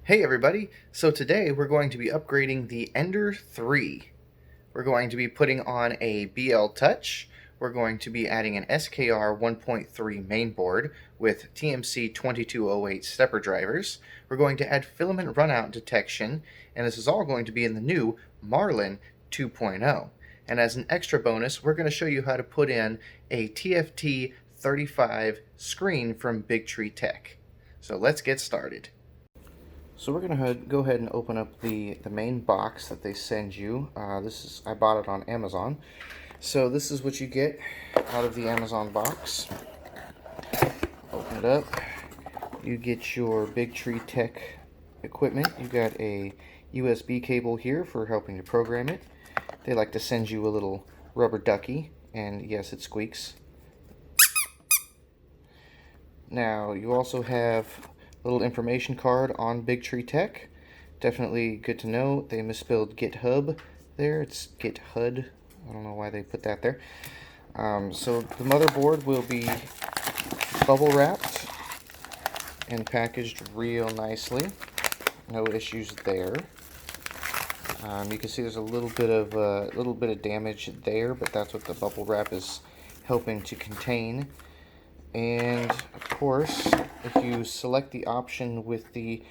Hey everybody, so today we're going to be upgrading the Ender3. We're going to be putting on a BLtouch, we're going to be adding an SKR 1.3 mainboard with TMC 2208 stepper drivers, we're going to add filament runout detection, and this is all going to be in the new Marlin 2.0. And as an extra bonus, we're going to show you how to put in a TFT 35 screen from Big Tree Tech. So let's get started. So we're going to go ahead and open up the main box that they send you. I bought it on Amazon. So this is what you get out of the Amazon box. Open it up. You get your Big Tree Tech equipment. You got a USB cable here for helping to program it. They like to send you a little rubber ducky, and yes, it squeaks. Now you also have little information card on Big Tree Tech. Definitely good to know. They misspelled GitHub there. It's GitHud. I don't know why they put that there. So the motherboard will be bubble wrapped and packaged real nicely. No issues there. You can see there's a little bit of damage there, but that's what the bubble wrap is helping to contain. And of course, if you select the option with the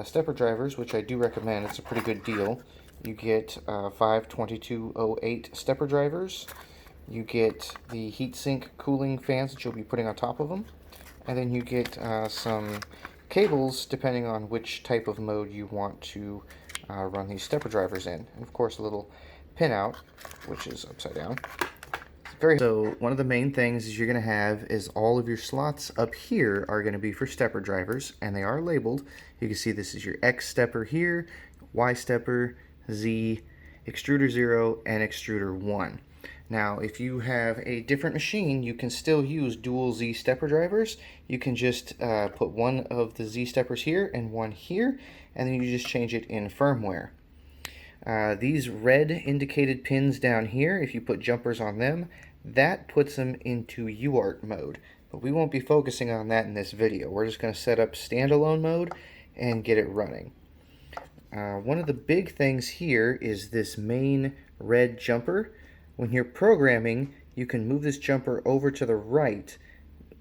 stepper drivers, which I do recommend, it's a pretty good deal, you get 5 2208 stepper drivers, you get the heatsink cooling fans that you'll be putting on top of them, and then you get some cables depending on which type of mode you want to run these stepper drivers in. And of course a little pinout, which is upside down. So one of the main things is you're going to have is all of your slots up here are going to be for stepper drivers, and they are labeled. You can see this is your X stepper here, Y stepper, Z, extruder 0, and extruder 1. Now if you have a different machine, you can still use dual Z stepper drivers. You can just put one of the Z steppers here and one here, and then you just change it in firmware. These red indicated pins down here, if you put jumpers on them, that puts them into UART mode. But we won't be focusing on that in this video. We're just going to set up standalone mode and get it running. One of the big things here is this main red jumper. When you're programming, you can move this jumper over to the right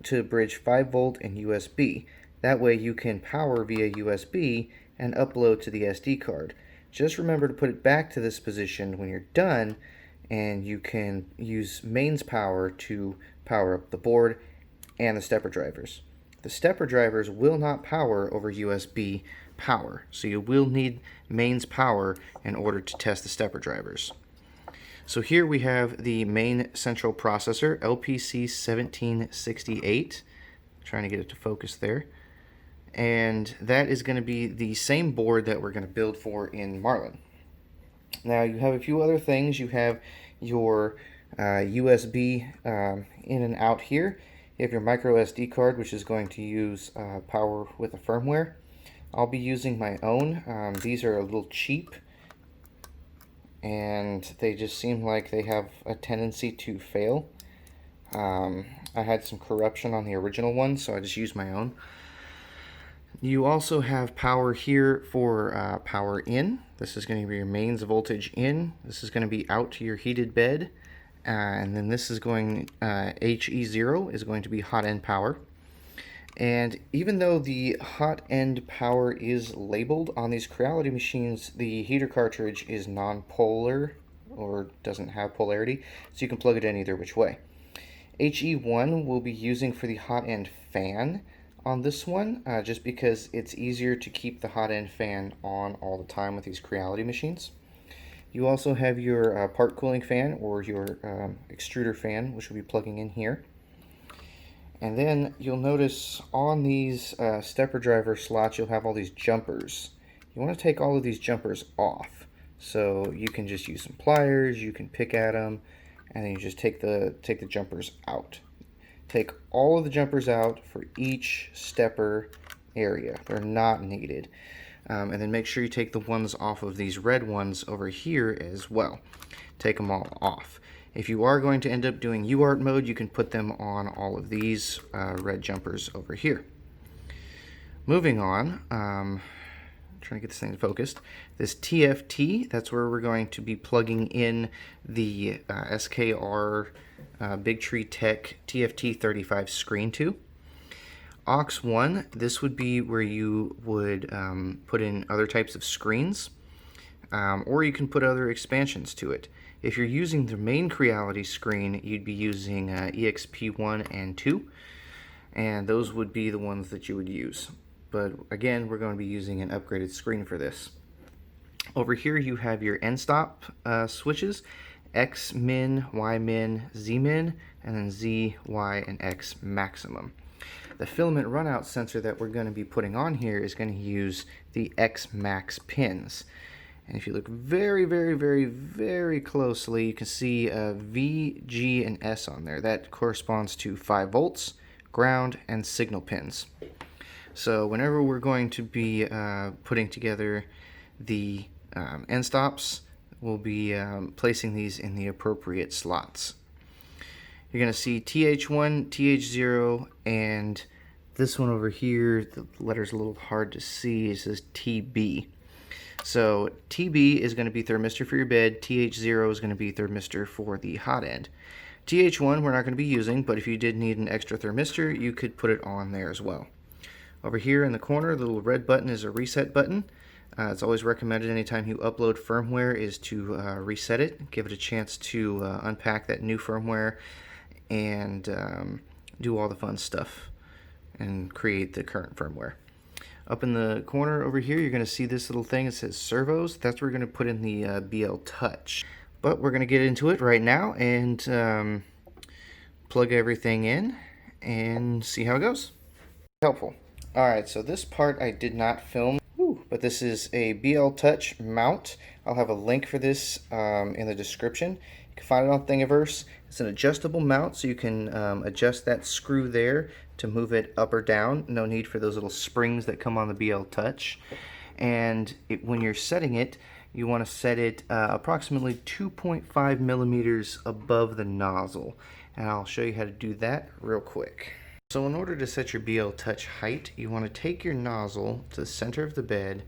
to bridge 5 volt and USB. That way you can power via USB and upload to the SD card. Just remember to put it back to this position when you're done, and you can use mains power to power up the board and the stepper drivers. The stepper drivers will not power over USB power, so you will need mains power in order to test the stepper drivers. So here we have the main central processor, LPC1768. Trying to get it to focus there. And that is going to be the same board that we're going to build for in Marlin. Now you have a few other things. You have your USB in and out here. You have your micro SD card, which is going to use power with a firmware. I'll be using my own. These are a little cheap, and they just seem like they have a tendency to fail. I had some corruption on the original one, so I just used my own. You also have power here for power in. This is going to be your mains voltage in. This is going to be out to your heated bed. And then this is going, HE0 is going to be hot end power. And even though the hot end power is labeled on these Creality machines, the heater cartridge is non-polar, or doesn't have polarity, so you can plug it in either which way. HE1 we'll be using for the hot end fan on this one, just because it's easier to keep the hot end fan on all the time with these Creality machines. You also have your part cooling fan, or your extruder fan, which will be plugging in here. And then you'll notice on these stepper driver slots you'll have all these jumpers. You want to take all of these jumpers off, so you can just use some pliers, you can pick at them, and then you just take the jumpers out. Take all of the jumpers out for each stepper area. They're not needed. And then make sure you take the ones off of these red ones over here as well. Take them all off. If you are going to end up doing UART mode, you can put them on all of these red jumpers over here. Moving on, trying to get this thing focused. This TFT, that's where we're going to be plugging in the SKR Big Tree Tech TFT 35 screen to. Aux 1, this would be where you would put in other types of screens, or you can put other expansions to it. If you're using the main Creality screen, you'd be using EXP1 and 2, and those would be the ones that you would use. But again, we're going to be using an upgraded screen for this. Over here you have your end stop switches, X min, Y min, Z min, and then Z, Y, and X maximum. The filament runout sensor that we're going to be putting on here is going to use the X max pins. And if you look very, very, very, very closely, you can see V, G, and S on there. That corresponds to 5 volts, ground, and signal pins. So whenever we're going to be putting together the end stops, we'll be placing these in the appropriate slots. You're going to see TH1, TH0, and this one over here, the letter's a little hard to see, it says TB. So TB is going to be thermistor for your bed, TH0 is going to be thermistor for the hot end. TH1 we're not going to be using, but if you did need an extra thermistor, you could put it on there as well. Over here in the corner, the little red button is a reset button. It's always recommended anytime you upload firmware is to reset it, give it a chance to unpack that new firmware and do all the fun stuff and create the current firmware. Up in the corner over here, you're going to see this little thing that says servos. That's where we're going to put in the BLtouch. But we're going to get into it right now and plug everything in and see how it goes. Helpful. Alright, so this part I did not film, but this is a BLtouch mount. I'll have a link for this in the description. You can find it on Thingiverse. It's an adjustable mount, so you can adjust that screw there to move it up or down. No need for those little springs that come on the BLtouch. And when you're setting it, you want to set it approximately 2.5 millimeters above the nozzle. And I'll show you how to do that real quick. So in order to set your BLtouch height, you want to take your nozzle to the center of the bed,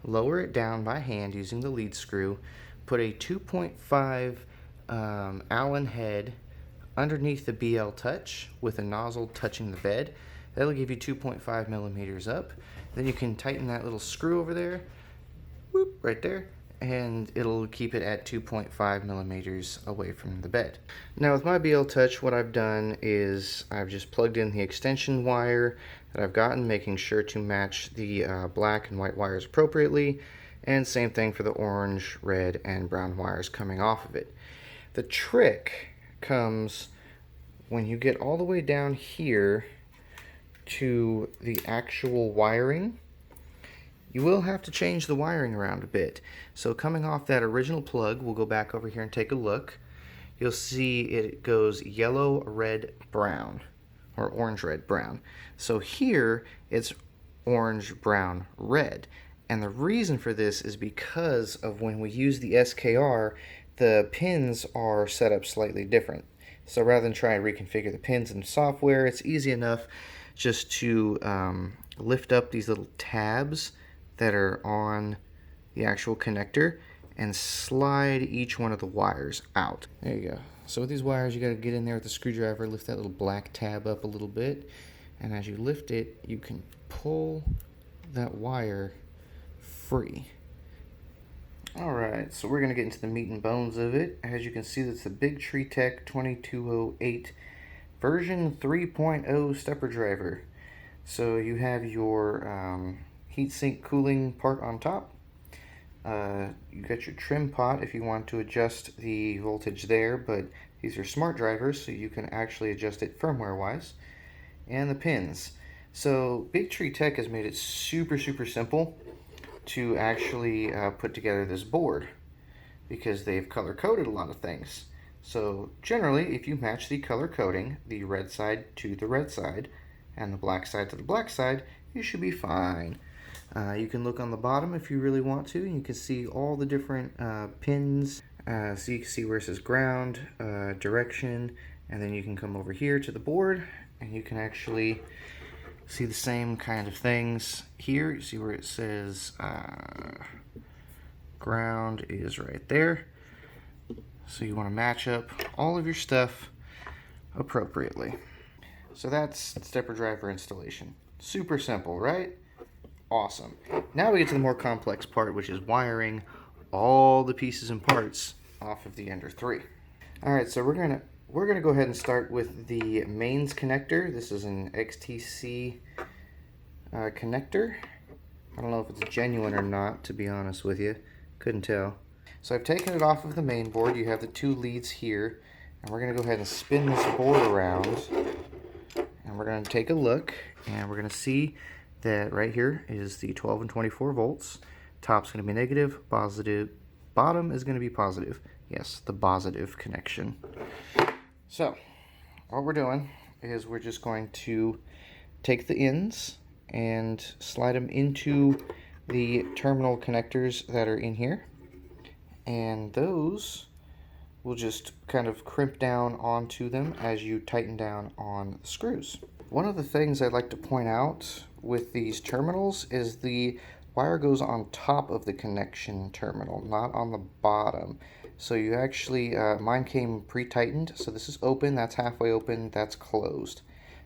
lower it down by hand using the lead screw, put a 2.5 Allen head underneath the BLtouch with a nozzle touching the bed. That'll give you 2.5 millimeters up. Then you can tighten that little screw over there, whoop, right there, and it'll keep it at 2.5 millimeters away from the bed. Now with my BLtouch, what I've done is I've just plugged in the extension wire that I've gotten, making sure to match the black and white wires appropriately, and same thing for the orange, red, and brown wires coming off of it. The trick comes when you get all the way down here to the actual wiring. You will have to change the wiring around a bit. So coming off that original plug, we'll go back over here and take a look. You'll see it goes yellow, red, brown, or orange, red, brown. So here it's orange, brown, red. And the reason for this is because of when we use the SKR, the pins are set up slightly different. So rather than try and reconfigure the pins in software, it's easy enough just to lift up these little tabs that are on the actual connector and slide each one of the wires out. There you go. So with these wires, you got to get in there with the screwdriver, lift that little black tab up a little bit, and as you lift it, you can pull that wire free. Alright, so we're going to get into the meat and bones of it. As you can see, that's the Big Tree Tech 2208 version 3.0 stepper driver. So you have your heatsink cooling part on top. You got your trim pot if you want to adjust the voltage there, but these are smart drivers, so you can actually adjust it firmware wise. And the pins. So Big Tree Tech has made it super simple to actually put together this board, because they've color coded a lot of things. So generally, if you match the color coding, the red side to the red side and the black side to the black side, you should be fine. You can look on the bottom if you really want to, and you can see all the different pins. So you can see where it says ground, direction, and then you can come over here to the board and you can actually See the same kind of things here. You see where it says ground is right there. So you want to match up all of your stuff appropriately. So that's stepper driver installation. Super simple, right? Awesome. Now we get to the more complex part, which is wiring all the pieces and parts off of the Ender3. All right, so we're gonna go ahead and start with the mains connector. This is an XTC connector. I don't know if it's genuine or not, to be honest with you. Couldn't tell. So I've taken it off of the main board. You have the two leads here, and we're gonna go ahead and spin this board around, and we're gonna take a look, and we're gonna see that right here is the 12 and 24 volts. Top's gonna be negative, positive, bottom is gonna be positive. Yes, the positive connection. So what we're doing is we're just going to take the ends and slide them into the terminal connectors that are in here, and those will just kind of crimp down onto them as you tighten down on the screws. One of the things I'd like to point out with these terminals is the wire goes on top of the connection terminal, not on the bottom. So you actually, mine came pre-tightened, so this is open, that's halfway open, that's closed.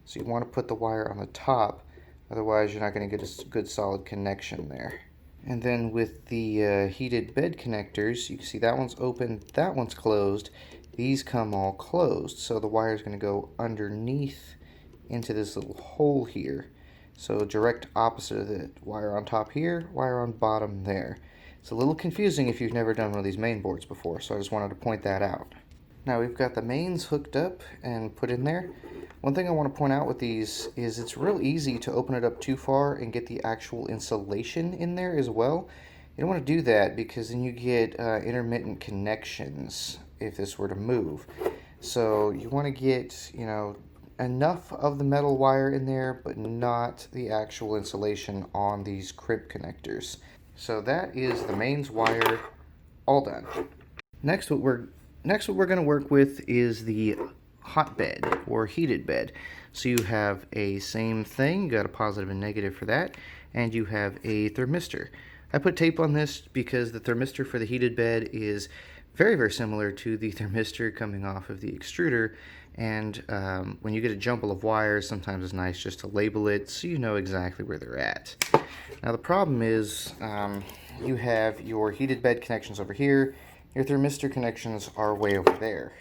So you want to put the wire on the top, otherwise you're not going to get a good solid connection there. And then with the heated bed connectors, you can see that one's open, that one's closed. These come all closed, so the wire is going to go underneath into this little hole here. So direct opposite of the wire on top here, wire on bottom there. It's a little confusing if you've never done one of these main boards before, so I just wanted to point that out. Now we've got the mains hooked up and put in there. One thing I want to point out with these is it's real easy to open it up too far and get the actual insulation in there as well. You don't want to do that because then you get intermittent connections if this were to move. So you want to get, you know, enough of the metal wire in there, but not the actual insulation on these crimp connectors. So that is the mains wire all done. Next what we're going to work with is the hot bed or heated bed. So you have a same thing, you got a positive and negative for that, and you have a thermistor. I put tape on this because the thermistor for the heated bed is very, very similar to the thermistor coming off of the extruder, and when you get a jumble of wires, sometimes it's nice just to label it so you know exactly where they're at. Now the problem is you have your heated bed connections over here, your thermistor connections are way over there.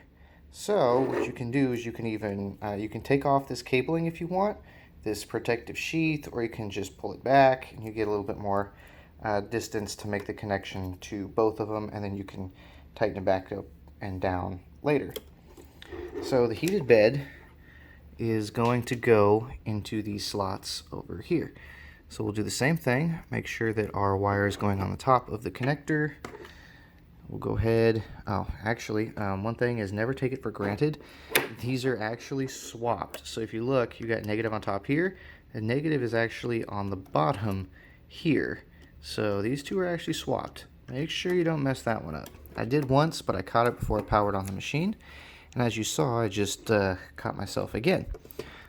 So what you can do is you can even you can take off this cabling if you want, this protective sheath, or you can just pull it back and you get a little bit more distance to make the connection to both of them, and then you can tighten it back up and down later. So the heated bed is going to go into these slots over here. So we'll do the same thing, make sure that our wire is going on the top of the connector. We'll go ahead, one thing is never take it for granted. These are actually swapped. So if you look, you got negative on top here, and negative is actually on the bottom here. So these two are actually swapped. Make sure you don't mess that one up. I did once, but I caught it before I powered on the machine. And as you saw, I just caught myself again.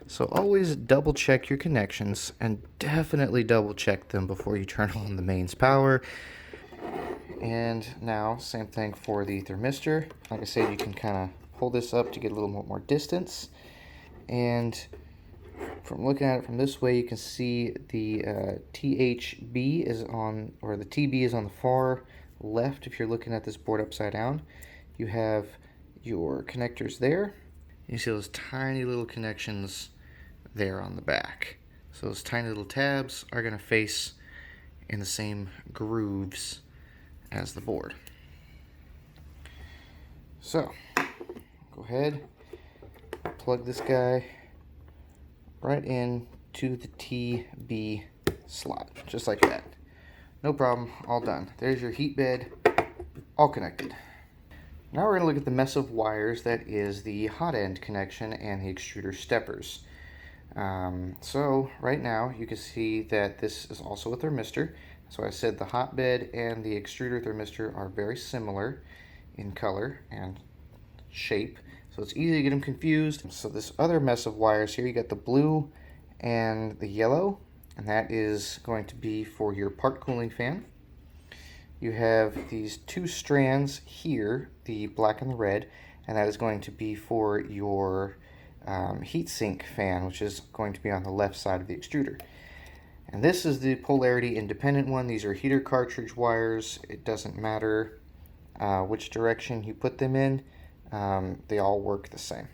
So always double check your connections, and definitely double check them before you turn on the mains power. And now, same thing for the thermistor. Like I said, you can kind of pull this up to get a little more distance. And from looking at it from this way, you can see the THB is on, or the TB is on the far left if you're looking at this board upside down. You have your connectors there. You see those tiny little connections there on the back. So those tiny little tabs are going to face in the same grooves as the board. So go ahead, plug this guy right in to the TB slot, just like that. No problem, all done. There's your heat bed, all connected. Now we're going to look at the mess of wires that is the hot end connection and the extruder steppers. So right now you can see that this is also a thermistor. So I said the hotbed and the extruder thermistor are very similar in color and shape, so it's easy to get them confused. So this other mess of wires here, you got the blue and the yellow, and that is going to be for your part cooling fan. You have these two strands here, the black and the red, and that is going to be for your heatsink fan, which is going to be on the left side of the extruder. And this is the polarity independent one. These are heater cartridge wires. It doesn't matter which direction you put them in. They all work the same.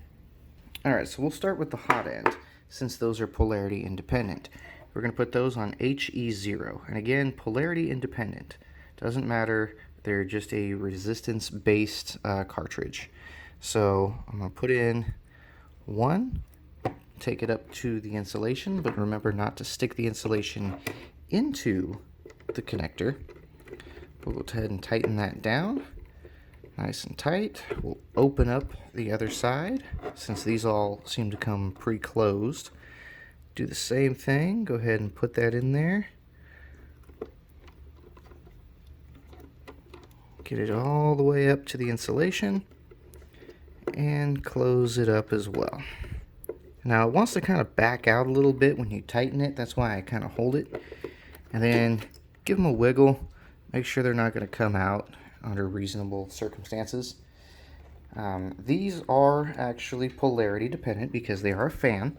Alright, so we'll start with the hot end, since those are polarity independent. We're going to put those on HE0. And again, polarity independent. Doesn't matter, they're just a resistance-based cartridge. So I'm going to put in 1, take it up to the insulation, but remember not to stick the insulation into the connector. We'll go ahead and tighten that down. Nice and tight. We'll open up the other side, since these all seem to come pre-closed. Do the same thing, go ahead and put that in there. Get it all the way up to the insulation and close it up as well. Now it wants to kind of back out a little bit when you tighten it, that's why I kind of hold it. And then give them a wiggle, make sure they're not going to come out under reasonable circumstances. These are actually polarity dependent because they are a fan,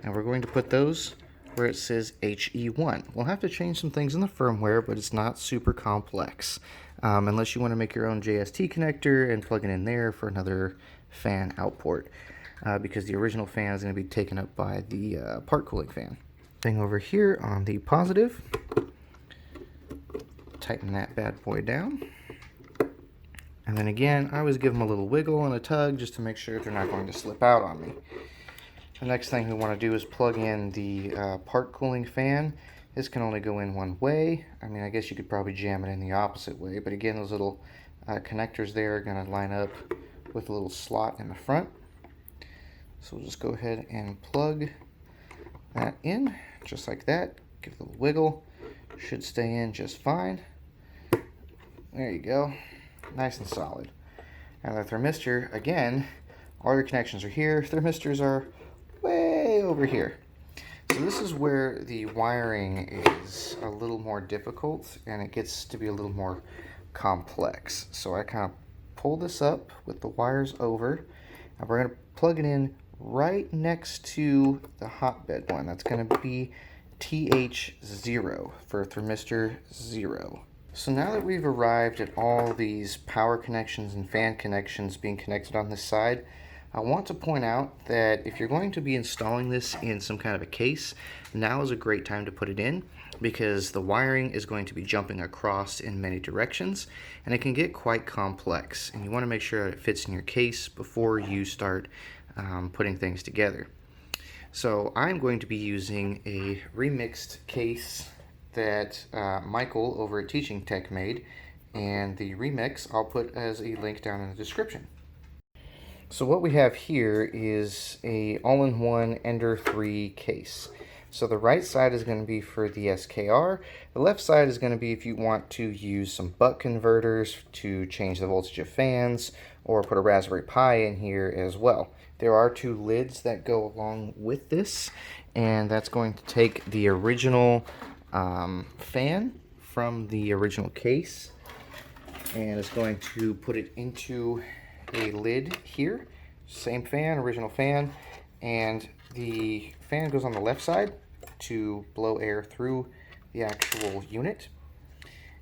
and we're going to put those where it says HE1. We'll have to change some things in the firmware, but it's not super complex. Unless you want to make your own JST connector and plug it in there for another fan output, because the original fan is going to be taken up by the part cooling fan. Thing over here on the positive, tighten that bad boy down. And then again, I always give them a little wiggle and a tug just to make sure they're not going to slip out on me. The next thing we want to do is plug in the part cooling fan. This can only go in one way. I mean, I guess you could probably jam it in the opposite way, but again, those little connectors there are going to line up with a little slot in the front. So we'll just go ahead and plug that in, just like that. Give it a little wiggle. Should stay in just fine. There you go. Nice and solid. Now the thermistor, again, all your connections are here. Thermistors are way over here. So this is where the wiring is a little more difficult and it gets to be a little more complex. So I kind of pull this up with the wires over, and we're going to plug it in right next to the hotbed one. That's going to be TH0 for thermistor 0. So now that we've arrived at all these power connections and fan connections being connected on this side, I want to point out that if you're going to be installing this in some kind of a case, now is a great time to put it in, because the wiring is going to be jumping across in many directions and it can get quite complex, and you want to make sure that it fits in your case before you start putting things together. So I'm going to be using a remixed case that Michael over at Teaching Tech made, and the remix I'll put as a link down in the description. So what we have here is a all-in-one Ender3 case. So the right side is going to be for the SKR. The left side is going to be if you want to use some buck converters to change the voltage of fans, or put a Raspberry Pi in here as well. There are two lids that go along with this, and that's going to take the original fan from the original case, and it's going to put it into a lid here. Same fan, original fan, and the fan goes on the left side to blow air through the actual unit.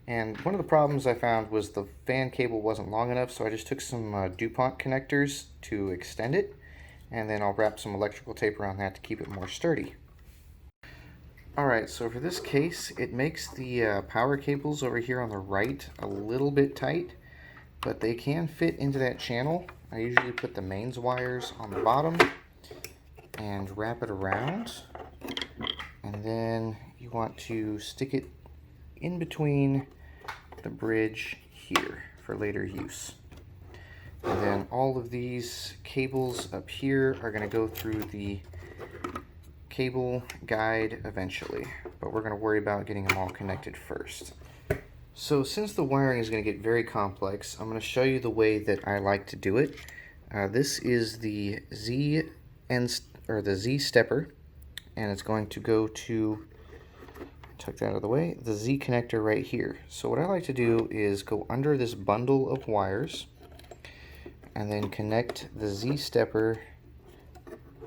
And one of the problems I found was the fan cable wasn't long enough, so I just took some DuPont connectors to extend it, and then I'll wrap some electrical tape around that to keep it more sturdy. Alright, so for this case, it makes the power cables over here on the right a little bit tight, but they can fit into that channel. I usually put the mains wires on the bottom and wrap it around, and then you want to stick it in between the bridge here for later use. And then all of these cables up here are going to go through the cable guide eventually, but we're going to worry about getting them all connected first. So since the wiring is going to get very complex, I'm going to show you the way that I like to do it. This is the Z stepper, and it's going to go to, tuck that out of the way, the Z connector right here. So what I like to do is go under this bundle of wires and then connect the Z stepper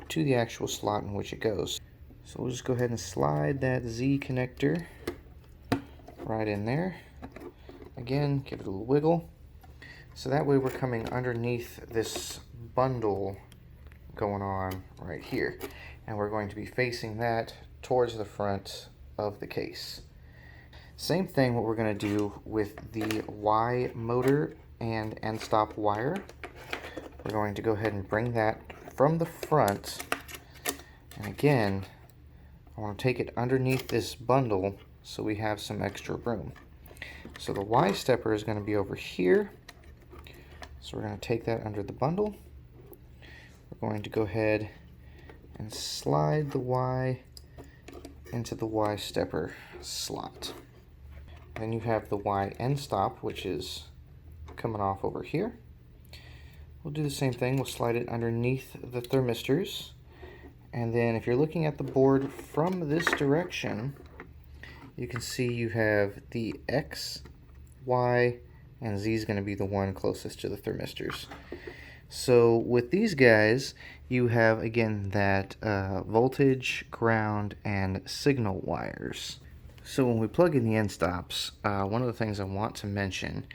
to the actual slot in which it goes. So we'll just go ahead and slide that Z connector right in there. Again, give it a little wiggle. So that way we're coming underneath this bundle going on right here. And we're going to be facing that towards the front of the case. Same thing what we're going to do with the Y motor and end stop wire. We're going to go ahead and bring that from the front. And again, I want to take it underneath this bundle so we have some extra room. So the Y stepper is going to be over here. So we're going to take that under the bundle. We're going to go ahead and slide the Y into the Y stepper slot. Then you have the Y end stop, which is coming off over here. We'll do the same thing. We'll slide it underneath the thermistors. And then if you're looking at the board from this direction, you can see you have the X, Y, and Z is going to be the one closest to the thermistors. So with these guys, you have, again, that voltage, ground, and signal wires. So when we plug in the end stops, one of the things I want to mention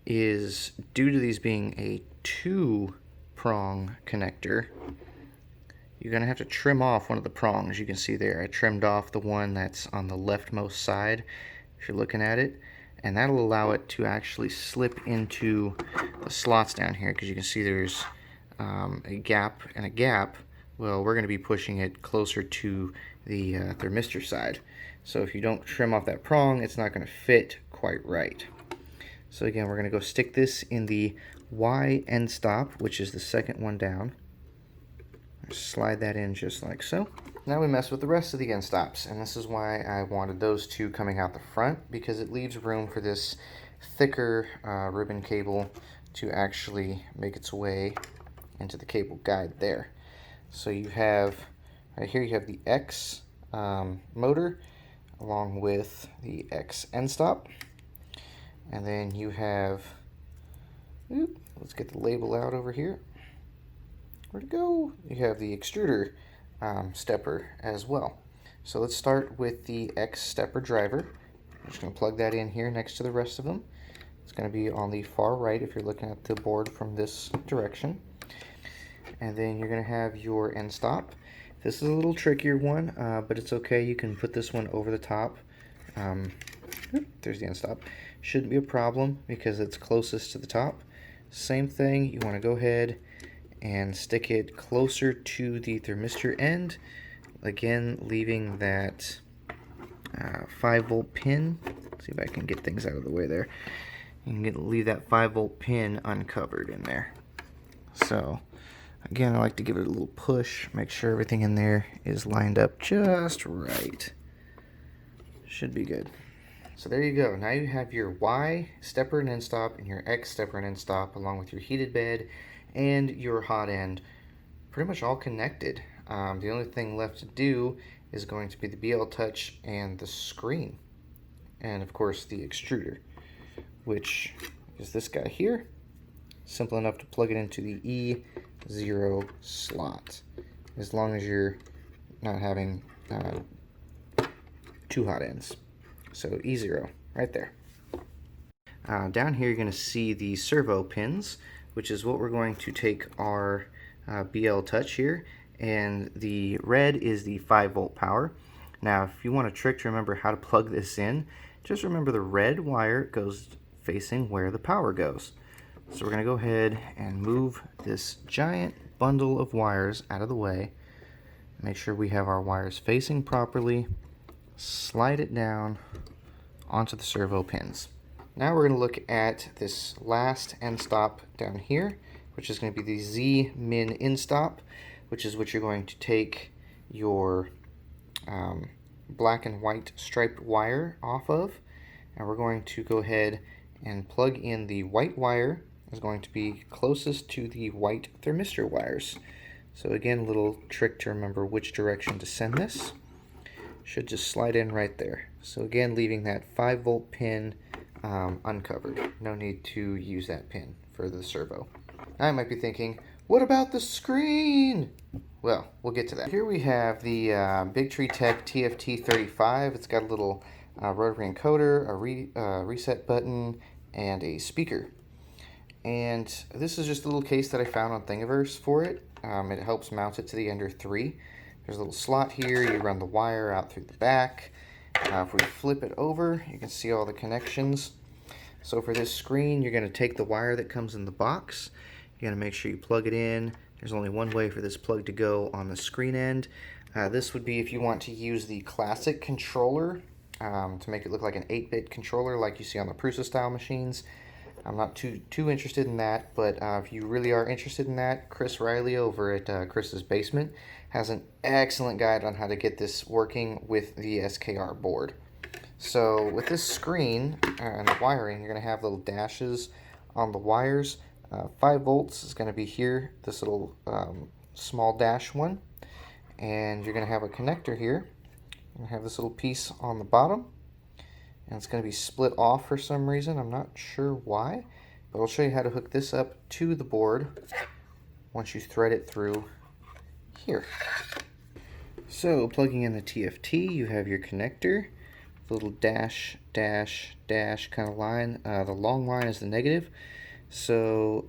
is, due to these being a 2-prong connector, you're going to have to trim off one of the prongs. You can see there, I trimmed off the one that's on the leftmost side, if you're looking at it, and that'll allow it to actually slip into the slots down here, because you can see there's a gap and a gap. Well, we're going to be pushing it closer to the thermistor side. So if you don't trim off that prong, it's not going to fit quite right. So again, we're going to go stick this in the Y end stop, which is the second one down. Slide that in just like so. Now we mess with the rest of the end stops, and this is why I wanted those two coming out the front, because it leaves room for this thicker ribbon cable to actually make its way into the cable guide there. So you have, right here you have the X motor along with the X end stop, and then you have, let's get the label out over here. Where'd it go? You have the extruder stepper as well. So let's start with the X stepper driver. I'm just going to plug that in here next to the rest of them. It's going to be on the far right if you're looking at the board from this direction. And then you're going to have your end stop. This is a little trickier one, but it's okay. You can put this one over the top. There's the end stop. Shouldn't be a problem because it's closest to the top. Same thing, you want to go ahead and stick it closer to the thermistor end, again leaving that 5-volt pin. Let's see if I can get things out of the way there. You can leave that 5-volt pin uncovered in there. So again, I like to give it a little push, make sure everything in there is lined up just right. Should be good. So there you go. Now you have your Y stepper and end stop and your X stepper and end stop, along with your heated bed and your hot end, pretty much all connected. The only thing left to do is going to be the BLtouch and the screen, and of course the extruder, which is this guy here. Simple enough to plug it into the E0 slot, as long as you're not having two hot ends. So E0 right there. Down here you're going to see the servo pins, which is what we're going to take our BLtouch here, and the red is the 5-volt power. Now if you want a trick to remember how to plug this in, just remember the red wire goes facing where the power goes. So we're going to go ahead and move this giant bundle of wires out of the way, make sure we have our wires facing properly, slide it down onto the servo pins. Now we're going to look at this last end stop down here, which is going to be the Z min in stop, which is what you're going to take your black and white striped wire off of. And we're going to go ahead and plug in the white wire, is going to be closest to the white thermistor wires. So again, a little trick to remember which direction to send this. should just slide in right there. So again, leaving that 5-volt pin uncovered. No need to use that pin for the servo. Now you might be thinking, what about the screen? Well, we'll get to that. Here we have the Bigtree Tech TFT 35. It's got a little rotary encoder, a reset button, and a speaker. And this is just a little case that I found on Thingiverse for it. It helps mount it to the Ender3. There's a little slot here. You run the wire out through the back. If we flip it over, you can see all the connections. So for this screen, you're going to take the wire that comes in the box. You're going to make sure you plug it in. There's only one way for this plug to go on the screen end. This would be if you want to use the classic controller to make it look like an 8-bit controller like you see on the Prusa style machines. I'm not too interested in that, but if you really are interested in that, Chris Riley over at Chris's Basement has an excellent guide on how to get this working with the SKR board. So with this screen and the wiring, you're going to have little dashes on the wires. 5 volts is going to be here, this little small dash one. And you're going to have a connector here. You're going to have this little piece on the bottom. And it's going to be split off for some reason. I'm not sure why. But I'll show you how to hook this up to the board once you thread it through here. So plugging in the TFT, you have your connector. The little dash, dash, dash kind of line. The long line is the negative. So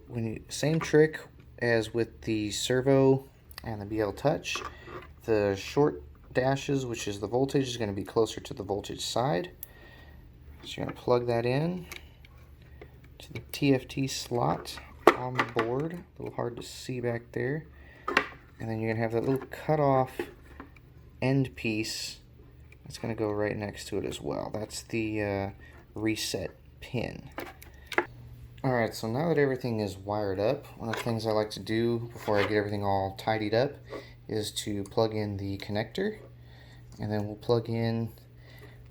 same trick as with the servo and the BLtouch. The short dashes, which is the voltage, is going to be closer to the voltage side. So you're going to plug that in to the TFT slot on the board. A little hard to see back there. And then you're going to have that little cutoff end piece that's going to go right next to it as well. That's the reset pin. Alright, so now that everything is wired up, one of the things I like to do before I get everything all tidied up is to plug in the connector, and then we'll plug in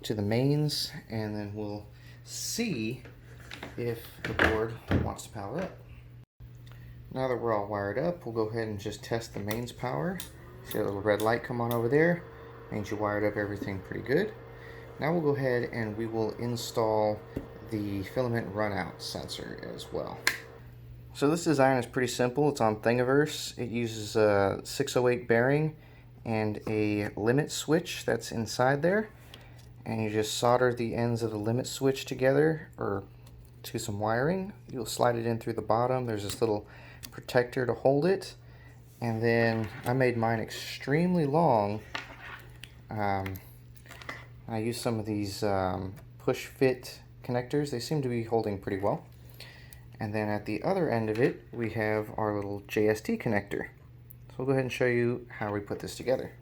to the mains, and then we'll see if the board wants to power up. Now that we're all wired up, we'll go ahead and just test the mains power. See a little red light come on over there. Means you wired up everything pretty good. Now we'll go ahead and we will install the filament runout sensor as well. So this design is pretty simple. It's on Thingiverse. It uses a 608 bearing and a limit switch that's inside there. And you just solder the ends of the limit switch together or to some wiring. You'll slide it in through the bottom. There's this little protector to hold it. And then I made mine extremely long. I used some of these push fit connectors. They seem to be holding pretty well. And then at the other end of it, we have our little JST connector. So we'll go ahead and show you how we put this together.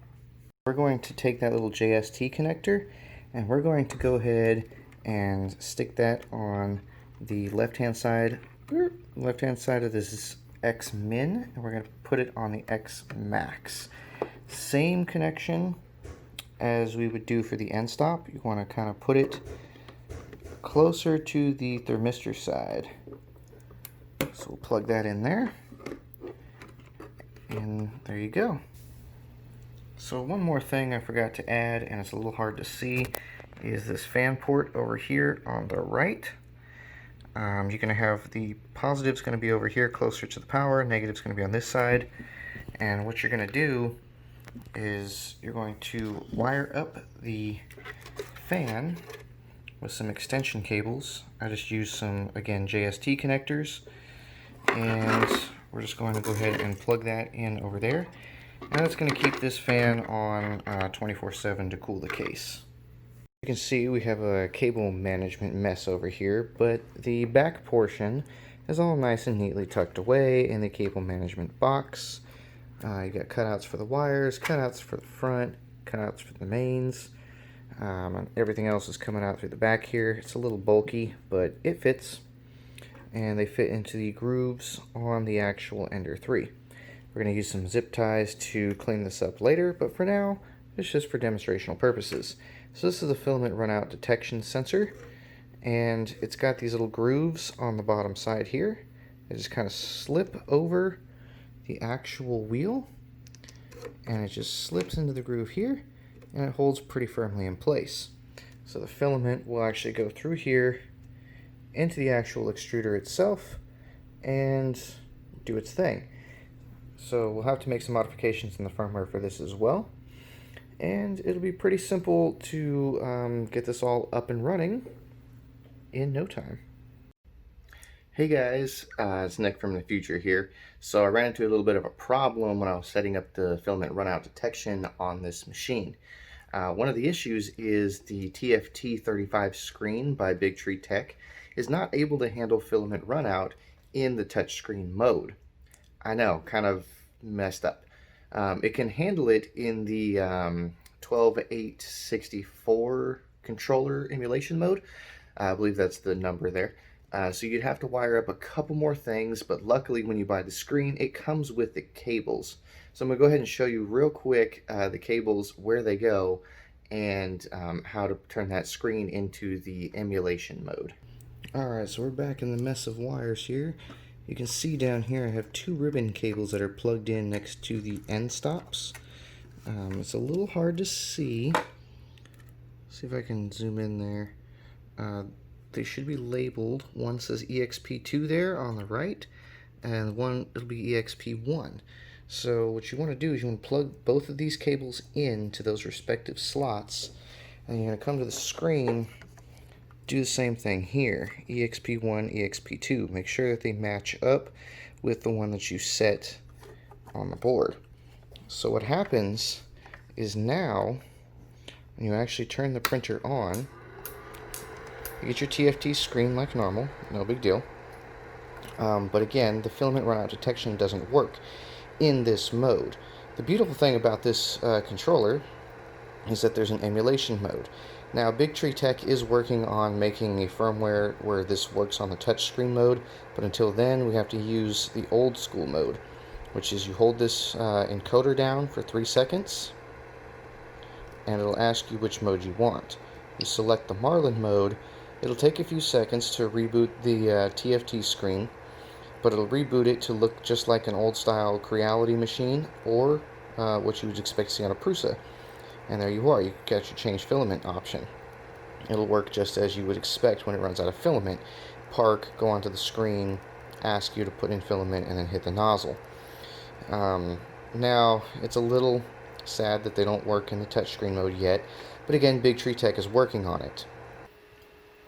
We're going to take that little JST connector and we're going to go ahead and stick that on the left-hand side of this X min, and we're going to put it on the X max. Same connection as we would do for the end stop. You want to kind of put it closer to the thermistor side. So we'll plug that in there, and there you go. So one more thing I forgot to add, and it's a little hard to see, is this fan port over here on the right. You're going to have the positive's going to be over here closer to the power, negative's going to be on this side. And what you're going to do is you're going to wire up the fan with some extension cables. I just used some, again, JST connectors. And we're just going to go ahead and plug that in over there. And that's going to keep this fan on 24/7 to cool the case. You can see we have a cable management mess over here, but the back portion is all nice and neatly tucked away in the cable management box. You got cutouts for the wires, cutouts for the front, cutouts for the mains. And everything else is coming out through the back here. It's a little bulky, but it fits. And they fit into the grooves on the actual Ender3. We're going to use some zip ties to clean this up later, but for now, it's just for demonstrational purposes. So this is the filament runout detection sensor, and it's got these little grooves on the bottom side here. They just kind of slip over the actual wheel, and it just slips into the groove here, and it holds pretty firmly in place. So the filament will actually go through here into the actual extruder itself and do its thing. So we'll have to make some modifications in the firmware for this as well, and it'll be pretty simple to get this all up and running in no time. Hey guys, it's Nick from the future here. So I ran into a little bit of a problem when I was setting up the filament runout detection on this machine. One of the issues is the TFT 35 screen by Big Tree Tech is not able to handle filament runout in the touchscreen mode. I know, kind of messed up. It can handle it in the 12864 controller emulation mode. I believe that's the number there. So you'd have to wire up a couple more things, but luckily when you buy the screen, it comes with the cables. So I'm going to go ahead and show you real quick the cables, where they go, and how to turn that screen into the emulation mode. Alright, so we're back in the mess of wires here. You can see down here I have two ribbon cables that are plugged in next to the end stops. It's a little hard to see. See if I can zoom in there. They should be labeled. One says EXP2 there on the right, and one it'll be EXP1. So what you want to do is you want to plug both of these cables into those respective slots, and you're going to come to the screen, do the same thing here, EXP1, EXP2. Make sure that they match up with the one that you set on the board. So what happens is now, when you actually turn the printer on, you get your TFT screen like normal, no big deal. But again, the filament runout detection doesn't work in this mode. The beautiful thing about this controller is that there's an emulation mode. Now, Big Tree Tech is working on making a firmware where this works on the touchscreen mode, but until then, we have to use the old school mode, which is you hold this encoder down for 3 seconds, and it'll ask you which mode you want. You select the Marlin mode. It'll take a few seconds to reboot the TFT screen, but it'll reboot it to look just like an old-style Creality machine, or what you would expect to see on a Prusa. And there you are, you got your change filament option. It'll work just as you would expect when it runs out of filament. Park, go onto the screen, ask you to put in filament, and then hit the nozzle. Now, it's a little sad that they don't work in the touchscreen mode yet, but again, Big Tree Tech is working on it.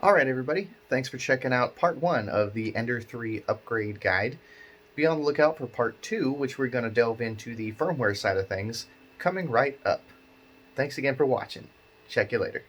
Alright everybody, thanks for checking out part 1 of the Ender3 upgrade guide. Be on the lookout for part 2, which we're going to delve into the firmware side of things, coming right up. Thanks again for watching. Check you later.